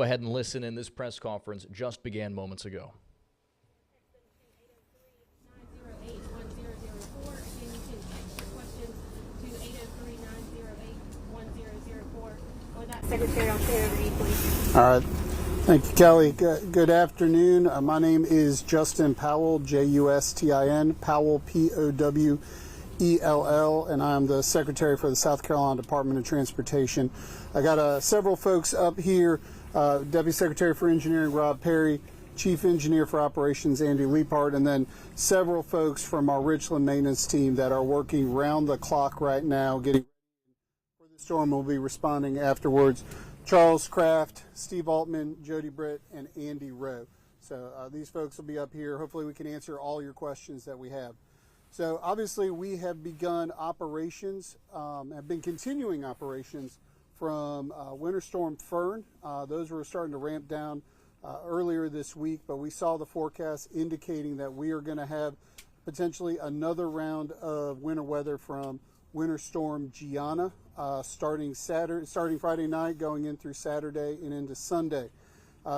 Go ahead and listen in. This press conference just began moments ago. Secretary, I'll turn it over to you, please. All right. Thank you, Kelly. Good afternoon. My name is Justin Powell, Justin, Powell, Powell, and I'm the Secretary for the South Carolina Department of Transportation. I got several folks up here, Deputy Secretary for Engineering, Rob Perry, Chief Engineer for Operations, Andy Leapart, and then several folks from our Richland maintenance team that are working round the clock right now, getting for the storm. We'll be responding afterwards. Charles Kraft, Steve Altman, Jody Britt, and Andy Rowe. So these folks will be up here. Hopefully we can answer all your questions that we have. So obviously we have begun operations, have been continuing operations from Winter Storm Fern. Those were starting to ramp down earlier this week, but we saw the forecast indicating that we are going to have potentially another round of winter weather from Winter Storm Gianna, starting Friday night, going in through Saturday and into Sunday.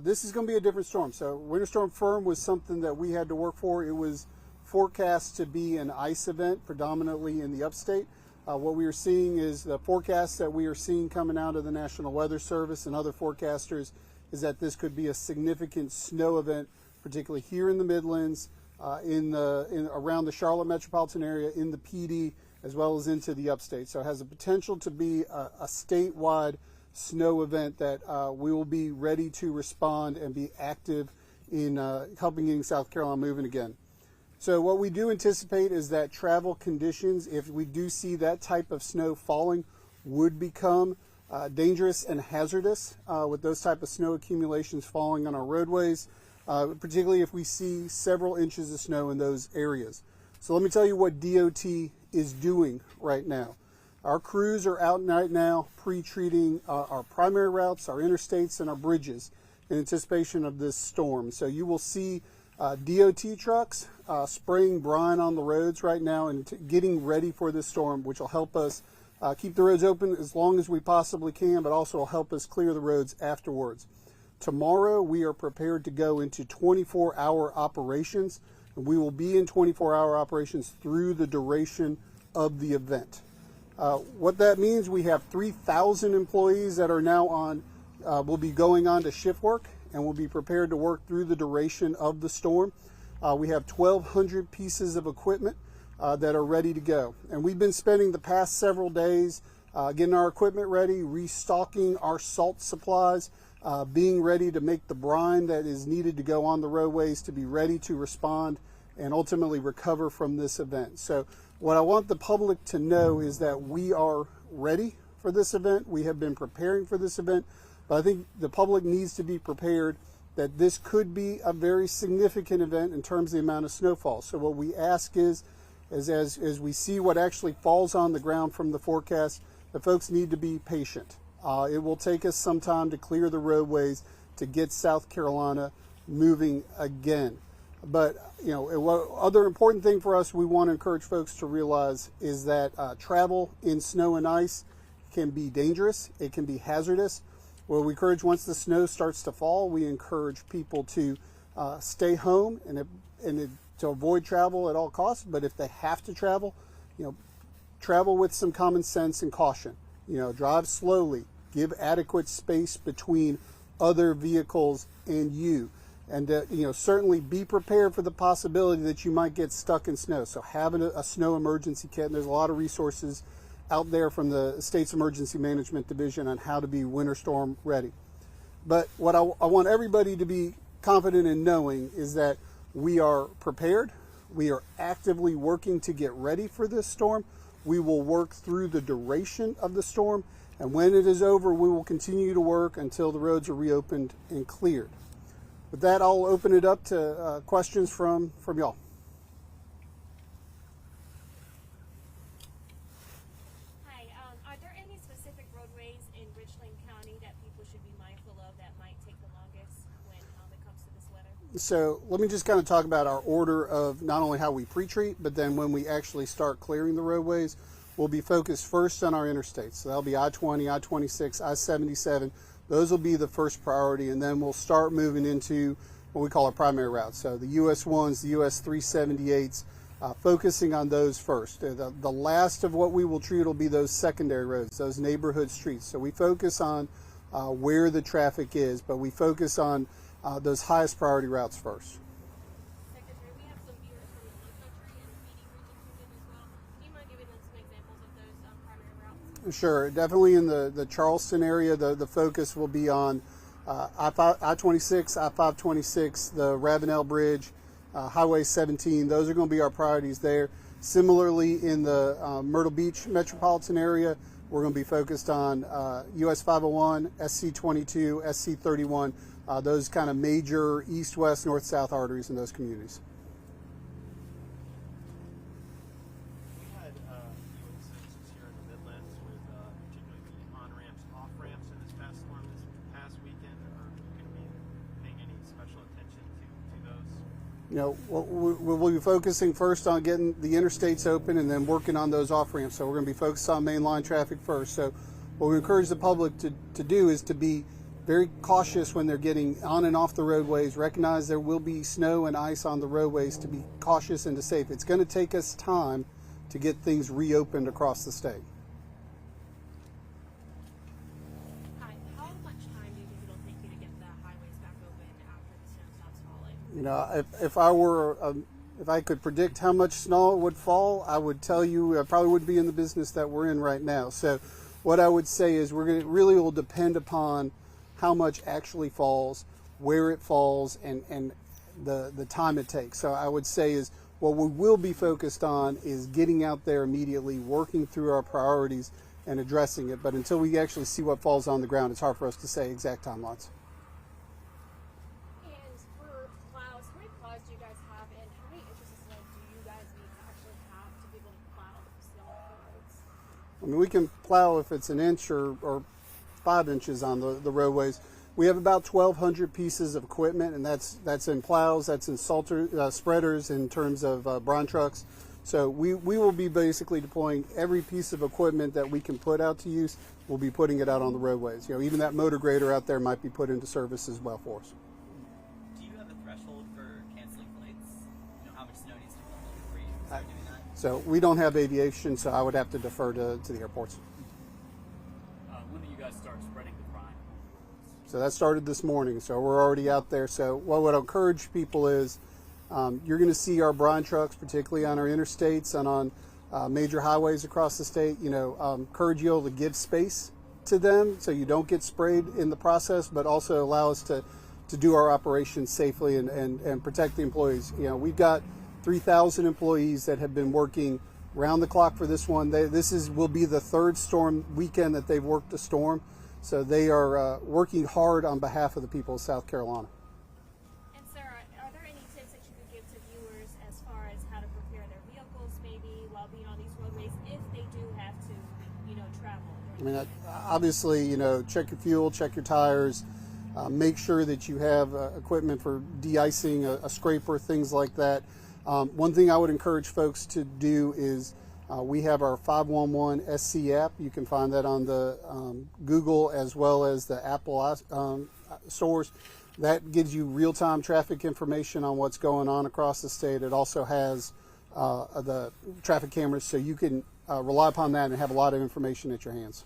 This is going to be a different storm. So Winter Storm Fern was something that we had to work for. It was forecast to be an ice event, predominantly in the upstate. What we are seeing is the forecast that we are seeing coming out of the National Weather Service and other forecasters is that this could be a significant snow event, particularly here in the Midlands, around the Charlotte metropolitan area, in the PD, as well as into the upstate. So it has the potential to be a statewide snow event that we will be ready to respond and be active in helping getting South Carolina moving again. So what we do anticipate is that travel conditions, if we do see that type of snow falling, would become dangerous and hazardous with those type of snow accumulations falling on our roadways, particularly if we see several inches of snow in those areas. So let me tell you what DOT is doing right now. Our crews are out right now pre-treating our primary routes, our interstates, and our bridges in anticipation of this storm. So you will see DOT trucks spraying brine on the roads right now and getting ready for this storm, which will help us keep the roads open as long as we possibly can, but also will help us clear the roads afterwards. Tomorrow we are prepared to go into 24-hour operations, and we will be in 24-hour operations through the duration of the event. What that means, we have 3,000 employees that are now will be going on to shift work and will be prepared to work through the duration of the storm. We have 1,200 pieces of equipment that are ready to go. And we've been spending the past several days getting our equipment ready, restocking our salt supplies, being ready to make the brine that is needed to go on the roadways to be ready to respond and ultimately recover from this event. So what I want the public to know is that we are ready for this event. We have been preparing for this event, but I think the public needs to be prepared that this could be a very significant event in terms of the amount of snowfall. So what we ask is as we see what actually falls on the ground from the forecast, the folks need to be patient. It will take us some time to clear the roadways to get South Carolina moving again. But what other important thing for us we want to encourage folks to realize is that travel in snow and ice can be dangerous. It can be hazardous. Well, we encourage, once the snow starts to fall, we encourage people to stay home and to avoid travel at all costs. But if they have to travel, travel with some common sense and caution. Drive slowly, give adequate space between other vehicles and you. And certainly be prepared for the possibility that you might get stuck in snow. So having a snow emergency kit, and there's a lot of resources out there from the state's emergency management division on how to be winter storm ready. But what I want everybody to be confident in knowing is that we are prepared. We are actively working to get ready for this storm. We will work through the duration of the storm, and when it is over, we will continue to work until the roads are reopened and cleared. With that, I'll open it up to questions from y'all. Hi, are there any specific roadways in Richland County that people should be mindful of that might take the longest when it comes to this weather? So let me just kind of talk about our order of not only how we pre-treat, but then when we actually start clearing the roadways. We'll be focused first on our interstates. So that'll be I-20, I-26, I-77, Those will be the first priority, and then we'll start moving into what we call our primary routes. So the US 1s, the US 378s, focusing on those first. The last of what we will treat will be those secondary roads, those neighborhood streets. So we focus on where the traffic is, but we focus on those highest priority routes first. Secretary, we have some viewers from the Sun Country and Feeding region as well. Can you mind giving them some examples of those primary routes? Sure, definitely in the Charleston area, the focus will be on I-26, I-526, the Ravenel Bridge, Highway 17. Those are going to be our priorities there. Similarly, in the Myrtle Beach metropolitan area, we're going to be focused on US 501, SC22, SC31, those kind of major east-west, north-south arteries in those communities. We had a few incidences here in the Midlands with particularly the on-ramps, off-ramps in this past storm this past weekend. Are you going to be paying any special attention to those? You know, we'll be focusing first on getting the interstates open and then working on those off-ramps. So we're going to be focused on mainline traffic first. So what we encourage the public to do is to be very cautious when they're getting on and off the roadways. Recognize there will be snow and ice on the roadways, to be cautious and to safe. It's going to take us time to get things reopened across the state. Hi, how much time do you think it'll take you to get the highways back open after the snow stops falling? You know, if I could predict how much snow would fall, I would tell you I probably would be in the business that we're in right now. So what I would say is it really will depend upon how much actually falls, where it falls, and the time it takes. So I would say is what we will be focused on is getting out there immediately, working through our priorities and addressing it. But until we actually see what falls on the ground, it's hard for us to say exact timelines. And for plows, how many plows do you guys have, and how many inches of snow do you guys need to actually have to be able to plow the snow off the roads? I mean, we can plow if it's an inch or 5 inches on the roadways. We have about 1,200 pieces of equipment, and that's in plows, that's in spreaders, in terms of brine trucks. So we will be basically deploying every piece of equipment that we can put out to use. We'll be putting it out on the roadways. You know, even that motor grader out there might be put into service as well for us. Do you have a threshold for canceling flights? You know, how much snow needs to fall before you start doing that? So we don't have aviation, so I would have to defer to the airports. When do you guys start spreading the brine? So that started this morning, so we're already out there. So what would encourage people is you're going to see our brine trucks, particularly on our interstates and on major highways across the state. You know, encourage you all to give space to them so you don't get sprayed in the process, but also allow us to do our operations safely and protect the employees. You know, we've got 3,000 employees that have been working round the clock for this one. Will be the third storm weekend that they've worked a storm. So they are working hard on behalf of the people of South Carolina. And Sarah, are there any tips that you could give to viewers as far as how to prepare their vehicles maybe while being on these roadways if they do have to, you know, travel? I mean, obviously, you know, check your fuel, check your tires, make sure that you have equipment for de-icing, a scraper, things like that. One thing I would encourage folks to do is we have our 511 SC app. You can find that on the Google as well as the Apple stores. That gives you real-time traffic information on what's going on across the state. It also has the traffic cameras, so you can rely upon that and have a lot of information at your hands.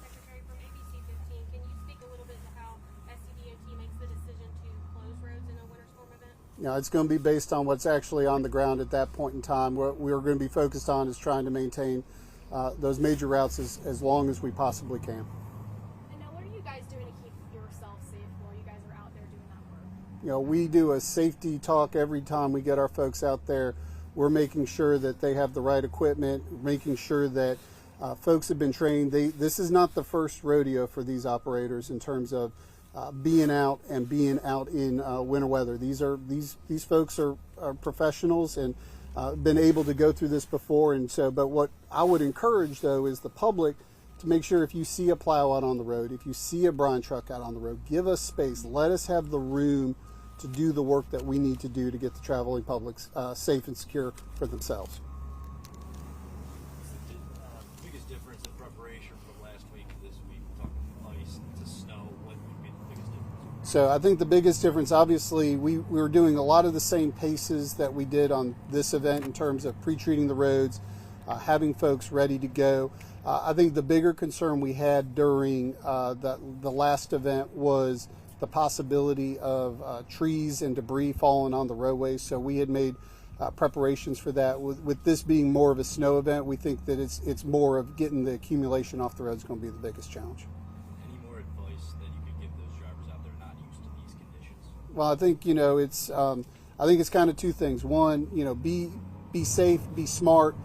Secretary, from ABC 15, can you speak a little bit to how SCDOT makes the decision to close roads in a winter storm event? You know, it's going to be based on what's actually on the ground at that point in time. What we're going to be focused on is trying to maintain those major routes as long as we possibly can. And now, what are you guys doing to keep yourself safe while you guys are out there doing that work? You know, we do a safety talk every time we get our folks out there. We're making sure that they have the right equipment, making sure that folks have been trained. This is not the first rodeo for these operators in terms of being out and being out in winter weather. These folks are professionals and been able to go through this before. And so, but what I would encourage though is the public to make sure if you see a plow out on the road, if you see a brine truck out on the road, give us space. Let us have the room to do the work that we need to do to get the traveling public safe and secure for themselves. Biggest difference in preparation from last week to this week, talking ice to snow, what So I think the biggest difference, obviously, we were doing a lot of the same paces that we did on this event in terms of pre-treating the roads, having folks ready to go. I think the bigger concern we had during the last event was the possibility of trees and debris falling on the roadways. So we had made preparations for that. With this being more of a snow event, we think that it's more of getting the accumulation off the road is going to be the biggest challenge. Any more advice that you could give those drivers out there not used to these conditions? Well, I think it's kind of two things. One, be safe, be smart,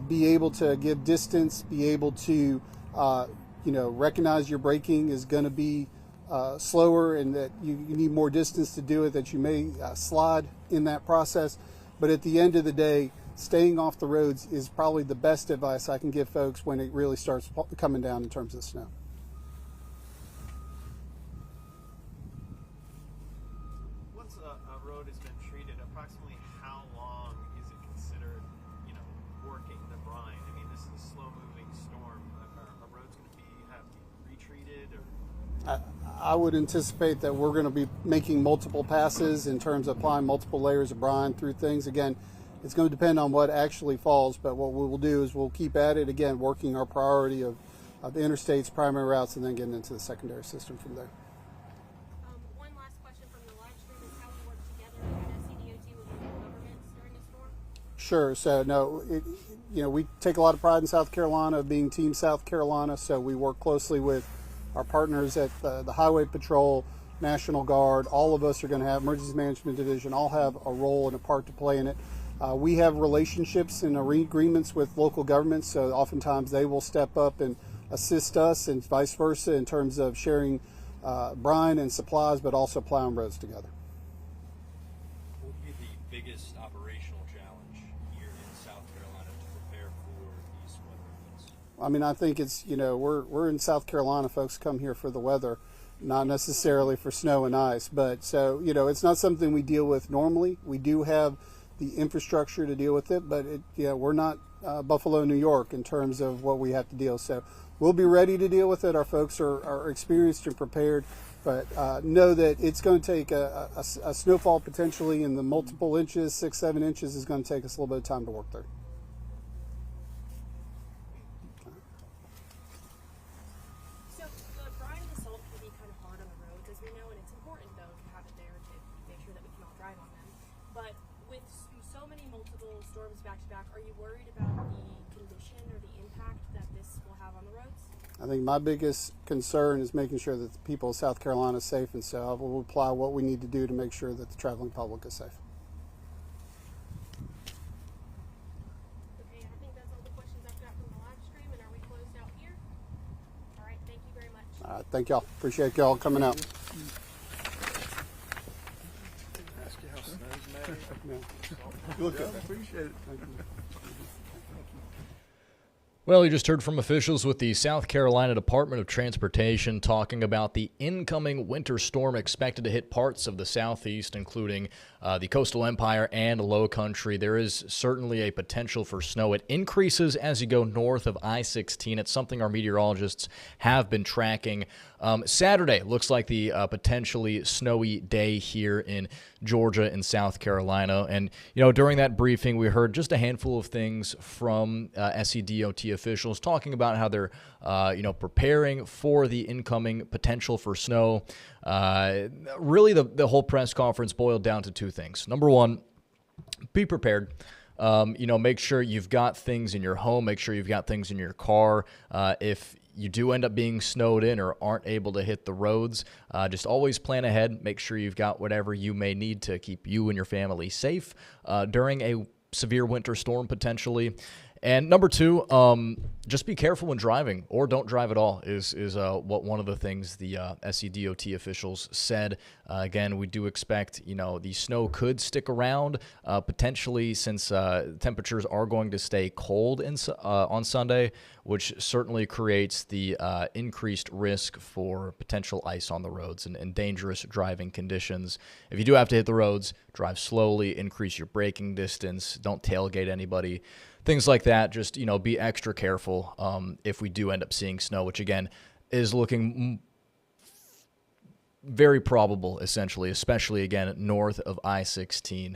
be able to give distance, be able to recognize your braking is going to be slower and that you need more distance to do it, that you may slide in that process. But at the end of the day, staying off the roads is probably the best advice I can give folks when it really starts coming down in terms of the snow. Once a road has been treated, approximately how long is it considered, working the brine? I mean, this is a slow-moving storm. Are roads going to have to be retreated, or? I would anticipate that we're going to be making multiple passes in terms of applying multiple layers of brine through things. Again, it's going to depend on what actually falls, but what we will do is we'll keep at it, again, working our priority of the interstates, primary routes, and then getting into the secondary system from there. One last question from the live stream is how we work together at SCDOT with local governments during the storm? Sure. So, no, we take a lot of pride in South Carolina of being Team South Carolina, so we work closely with our partners at the Highway Patrol, National Guard. All of us are going to have Emergency Management Division, all have a role and a part to play in it. We have relationships and agreements with local governments, so oftentimes they will step up and assist us and vice versa in terms of sharing brine and supplies, but also plowing roads together. What would be the biggest operational challenge here in South Carolina to prepare for these weather events? I mean, I think it's, we're in South Carolina, folks come here for the weather, not necessarily for snow and ice. But so, it's not something we deal with normally. We do have the infrastructure to deal with it, but we're not Buffalo, New York in terms of what we have to deal. So we'll be ready to deal with it. Our folks are experienced and prepared, but know that it's going to take a snowfall potentially in the multiple inches, 6-7 inches is going to take us a little bit of time to work through. So the brine and the salt can be kind of hard on the roads, as we know, and it's important though to have it there to make sure that we can all drive on them. But with so many multiple storms back to back, are you worried about the condition or the impact that this will have on the roads? I think my biggest concern is making sure that the people of South Carolina are safe, and so I will apply what we need to do to make sure that the traveling public is safe. Okay, I think that's all the questions I've got from the live stream, and are we closed out here? All right, thank you very much. All right, thank y'all. Appreciate y'all coming out. You look good. Appreciate it. Thank you. Well, you just heard from officials with the South Carolina Department of Transportation talking about the incoming winter storm expected to hit parts of the southeast, including the coastal empire and low country. There is certainly a potential for snow. It increases as you go north of I-16. It's something our meteorologists have been tracking. Saturday looks like the potentially snowy day here in Georgia and South Carolina. And, during that briefing, we heard just a handful of things from SCDOT officials talking about how they're, preparing for the incoming potential for snow. Really, the whole press conference boiled down to two things. Number one, be prepared. Make sure you've got things in your home. Make sure you've got things in your car. If you do end up being snowed in or aren't able to hit the roads, just always plan ahead. Make sure you've got whatever you may need to keep you and your family safe during a severe winter storm potentially. And number two, just be careful when driving, or don't drive at all is what one of the things the SCDOT officials said. Again, we do expect, the snow could stick around potentially, since temperatures are going to stay cold on Sunday, which certainly creates the increased risk for potential ice on the roads and dangerous driving conditions. If you do have to hit the roads, drive slowly, increase your braking distance, don't tailgate anybody. Things like that, just, be extra careful if we do end up seeing snow, which, again, is looking very probable, essentially, especially again north of I-16,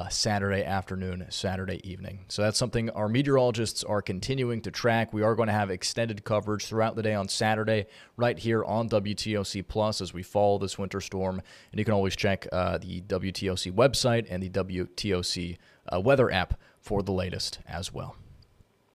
Saturday afternoon, Saturday evening. So that's something our meteorologists are continuing to track. We are going to have extended coverage throughout the day on Saturday right here on WTOC Plus as we follow this winter storm. And you can always check the WTOC website and the WTOC weather app for the latest as well.